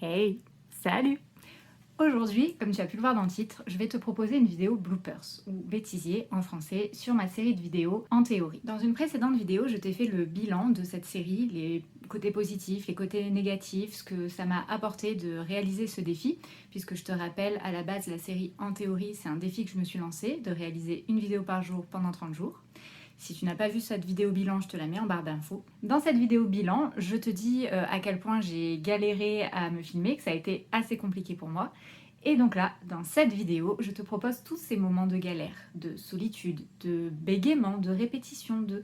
Hey, salut! Aujourd'hui, comme tu as pu le voir dans le titre, je vais te proposer une vidéo bloopers, ou bêtisier en français, sur ma série de vidéos En théorie. Dans une précédente vidéo, je t'ai fait le bilan de cette série, les côtés positifs, les côtés négatifs, ce que ça m'a apporté de réaliser ce défi, puisque je te rappelle, à la base, la série En théorie, c'est un défi que je me suis lancé, de réaliser une vidéo par jour pendant 30 jours. Si tu n'as pas vu cette vidéo bilan, je te la mets en barre d'infos. Dans cette vidéo bilan, je te dis à quel point j'ai galéré à me filmer, que ça a été assez compliqué pour moi. Et donc là, dans cette vidéo, je te propose tous ces moments de galère, de solitude, de bégaiement, de répétition, de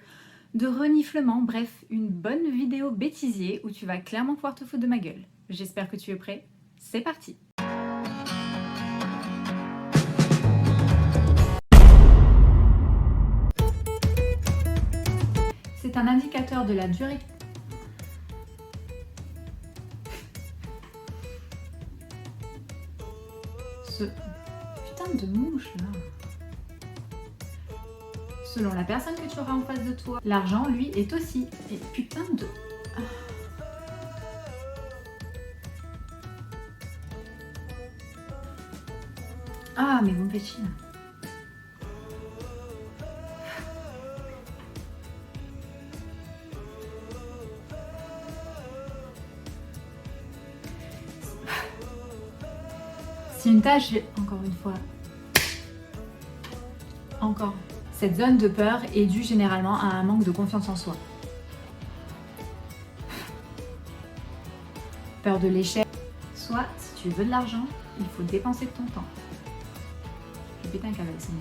reniflement, bref, une bonne vidéo bêtisier où tu vas clairement pouvoir te foutre de ma gueule. J'espère que tu es prêt, c'est parti! C'est un indicateur de la durée. Ce putain de mouche là. Selon la personne que tu auras en face de toi, l'argent lui est aussi. Et putain de. Ah mais vous me faites chier là. Si une tâche, encore une fois, encore, cette zone de peur est due généralement à un manque de confiance en soi. Peur de l'échec. Soit, si tu veux de l'argent, il faut dépenser de ton temps. Je vais péter un câble avec ces mots.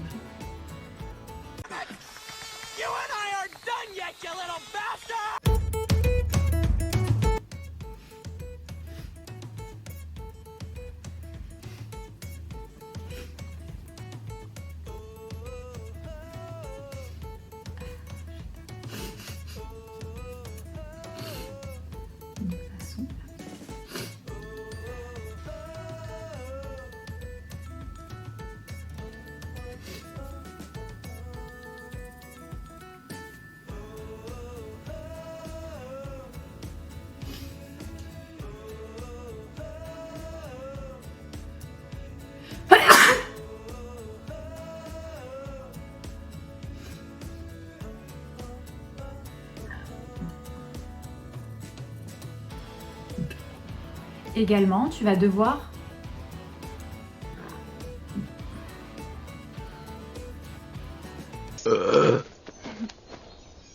Également, tu vas devoir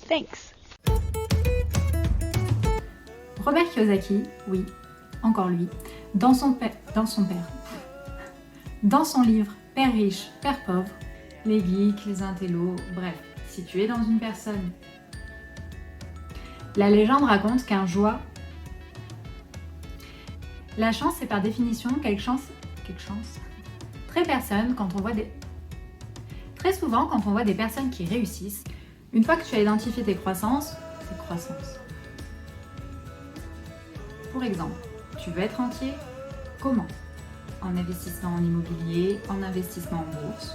Thanks. Robert Kiyosaki, oui, encore lui, dans son livre Père riche, Père pauvre, les geeks, les intellos, bref, si tu es dans une personne. La légende raconte qu'un joie. La chance, c'est par définition quelque chance. Très souvent, quand on voit des personnes qui réussissent, une fois que tu as identifié tes croissances. Pour exemple, tu veux être entier? Comment? En investissement en immobilier, en investissement en bourse,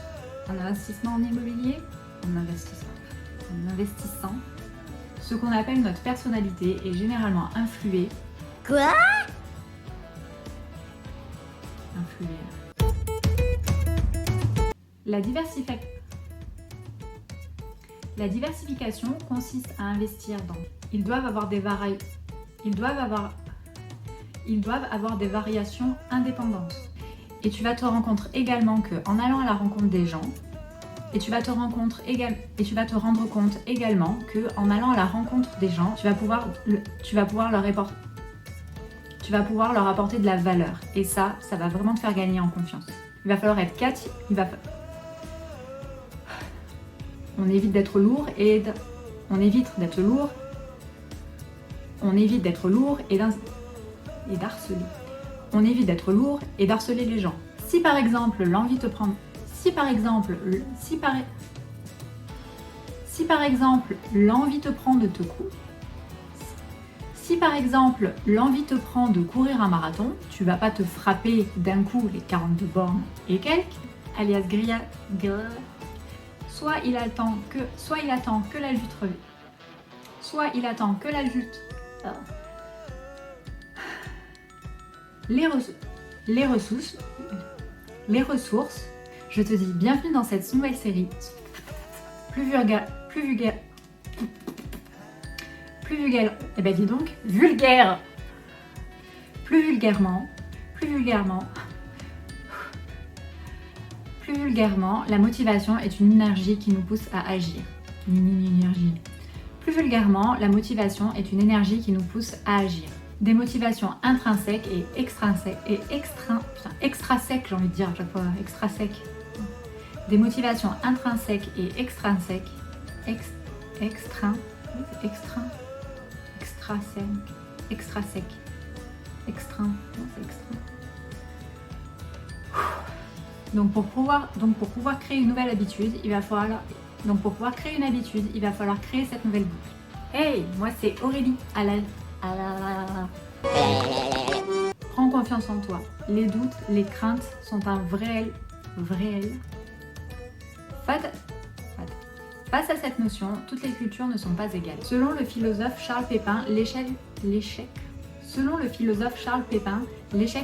en investissement en immobilier, en investissant. Ce qu'on appelle notre personnalité est généralement influée. Quoi? La diversification consiste à investir dans. Ils doivent avoir des variations indépendantes. Et tu vas te rendre compte également que en allant à la rencontre des gens, tu vas te rendre compte également que en allant à la rencontre des gens, tu vas pouvoir leur apporter de la valeur. Et ça va vraiment te faire gagner en confiance. Il va falloir être On évite d'être lourd et d'harceler. On évite d'être lourd et d'harceler les gens. Si par exemple l'envie te prend. Si par exemple l'envie te prend de courir un marathon, tu vas pas te frapper d'un coup les 42 bornes et quelques, alias soit il attend que la les ressources. Je te dis bienvenue dans cette nouvelle série. Plus vulgaire. Eh ben dis donc, vulgaire. Plus vulgairement, la motivation est une énergie qui nous pousse à agir. Plus vulgairement, la motivation est une énergie qui nous pousse à agir. Des motivations intrinsèques et extrasèques, j'ai envie de dire à chaque fois, extrasèques. Des motivations intrinsèques et extrinsèques. Donc pour pouvoir créer une nouvelle habitude, il va falloir créer cette nouvelle boucle. Hey, moi c'est Aurélie. Prends confiance en toi. Les doutes, les craintes sont un vrai. Face à cette notion, toutes les cultures ne sont pas égales. Selon le philosophe Charles Pépin, l'échec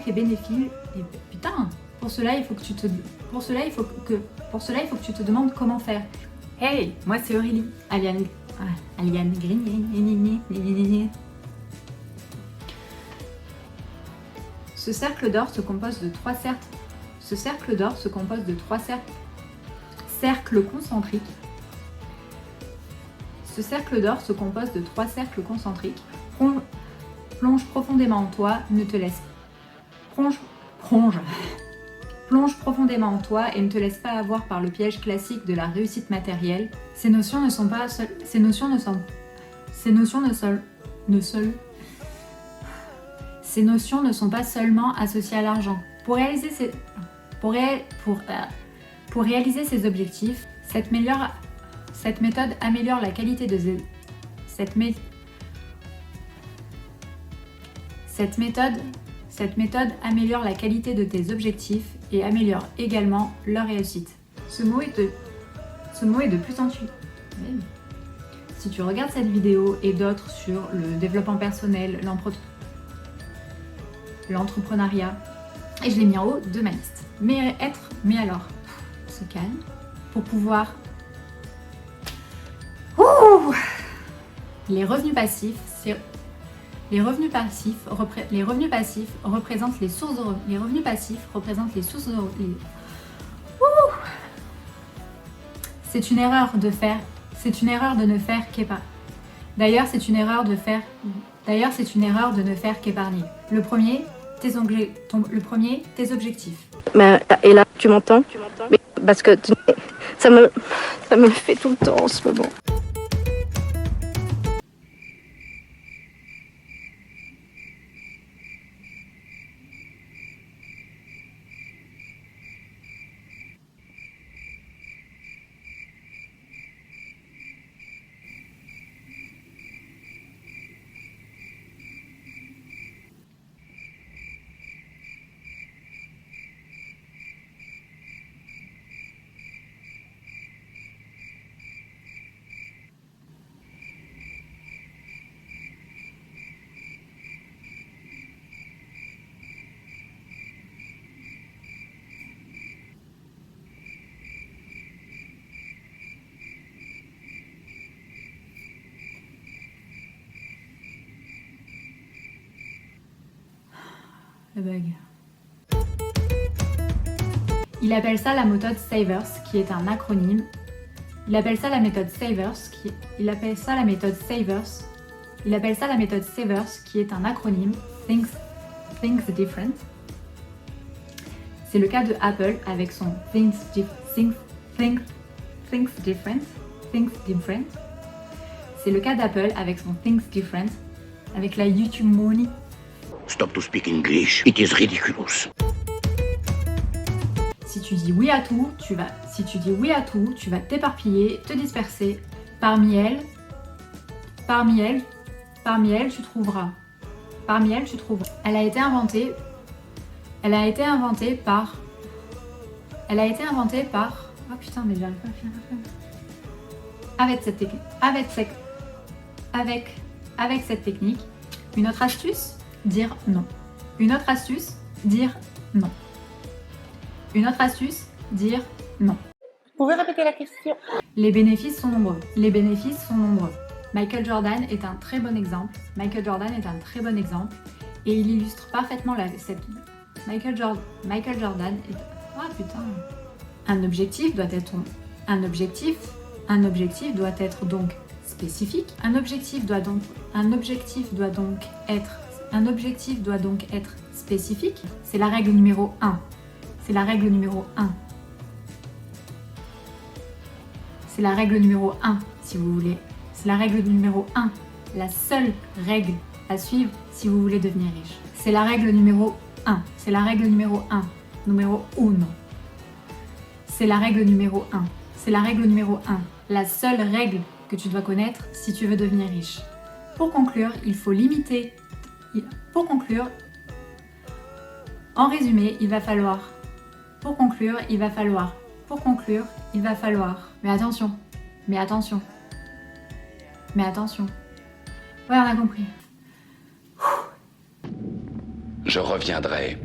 est bénéfique. Et putain, pour cela il faut que tu te demandes comment faire. Hey, moi c'est Aurélie. Aliane Green. Ce cercle d'or se compose de trois cercles concentriques. Plonge profondément en toi, ne te laisse. Plonge profondément en toi et ne te laisse pas avoir par le piège classique de la réussite matérielle. Ces notions ne sont pas seulement associées à l'argent. Pour réaliser ces objectifs, cette méthode améliore la qualité de tes objectifs et améliore également leur réussite. Ce mot est de plus en plus. Si tu regardes cette vidéo et d'autres sur le développement personnel, l'entrepreneuriat, et je l'ai mis en haut de ma liste. Mais alors, se calme pour pouvoir. Les revenus passifs représentent les sources de revenus. C'est une erreur de ne faire qu'épargner. D'ailleurs, c'est une erreur de ne faire qu'épargner. Le premier, tes objectifs. Et là, tu m'entends? Mais parce que ça me le fait tout le temps en ce moment. Le bug. Il appelle ça la méthode Savers, qui est un acronyme. Il appelle ça la méthode Savers, qui est un acronyme. Think Different. C'est le cas de Apple avec son Think Different. C'est le cas d'Apple avec son Think Different, avec la YouTube Money. Stop to speak English. It is ridiculous. Si tu dis oui à tout, tu vas t'éparpiller, te disperser. Parmi elles, tu trouveras. Elle a été inventée par. Oh putain, mais j'arrive pas à finir. Avec cette technique, une autre astuce, dire non. Une autre astuce, dire non. Une autre astuce, dire non. Vous pouvez répéter la question? Les bénéfices sont nombreux. Les bénéfices sont nombreux. Michael Jordan est un très bon exemple. Michael Jordan est un très bon exemple. Et il illustre parfaitement Michael Jordan est... Ah putain. Un objectif doit être donc spécifique. Un objectif doit donc être spécifique. C'est la règle numéro 1. C'est la règle numéro 1. C'est la règle numéro 1, si vous voulez. C'est la règle numéro 1. La seule règle à suivre si vous voulez devenir riche. C'est la règle numéro 1. C'est la règle numéro 1. Numéro 1. C'est la règle numéro 1. C'est la règle numéro 1. La seule règle que tu dois connaître si tu veux devenir riche. Pour conclure, il faut limiter... Pour conclure, en résumé, il va falloir... Pour conclure, il va falloir... Mais attention. Ouais, on a compris. Je reviendrai.